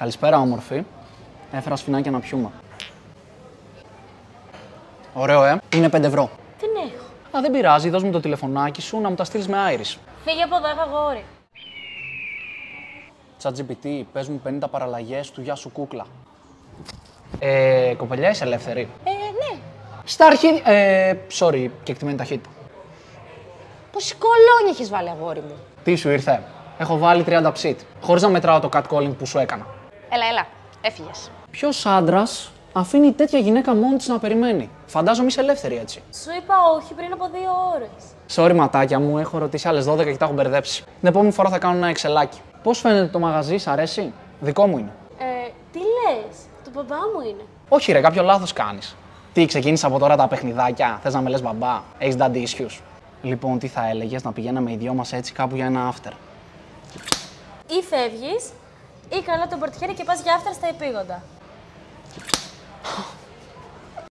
Καλησπέρα, όμορφη. Έφερα σφινάκια να πιούμε. Ωραίο, είναι 5 ευρώ. Δεν έχω. Α, δεν πειράζει, δώσ' μου το τηλεφωνάκι σου να μου τα στείλεις με Iris. Φύγε από εδώ, αγόρι. ChatGPT, πες μου 50 παραλλαγές του Γεια σου κούκλα. Κοπελιά, είσαι ελεύθερη? Ναι. Στα αρχή... sorry, κεκτημένη ταχύτητα. Πόση κολόνια έχεις βάλει, αγόρι μου. Τι σου ήρθε? Έχω βάλει 30 ψιτ, χωρίς να μετράω το catcalling που σου έκανα. Έλα, έφυγες. Ποιος άντρας αφήνει τέτοια γυναίκα μόνη της να περιμένει? Φαντάζομαι είσαι ελεύθερη έτσι. Σου είπα όχι πριν από 2 ώρες. Sorry, ματάκια μου, έχω ρωτήσει άλλες 12 και τα έχω μπερδέψει. Την επόμενη φορά θα κάνω ένα εξελάκι. Πώς φαίνεται το μαγαζί, σ' αρέσει? Δικό μου είναι. Τι λες, του μπαμπά μου είναι. Όχι, ρε, κάποιο λάθος κάνεις. Τι, ξεκίνησα από τώρα τα παιχνιδάκια? Θες να με λες μπαμπά? Έχεις daddy issues? Λοιπόν, τι θα έλεγες, να πηγαίναμε οι δυο μας έτσι κάπου για ένα after? Ή φεύγεις, ή καλά τον πορτιέρι και πας για after στα επίγοντα.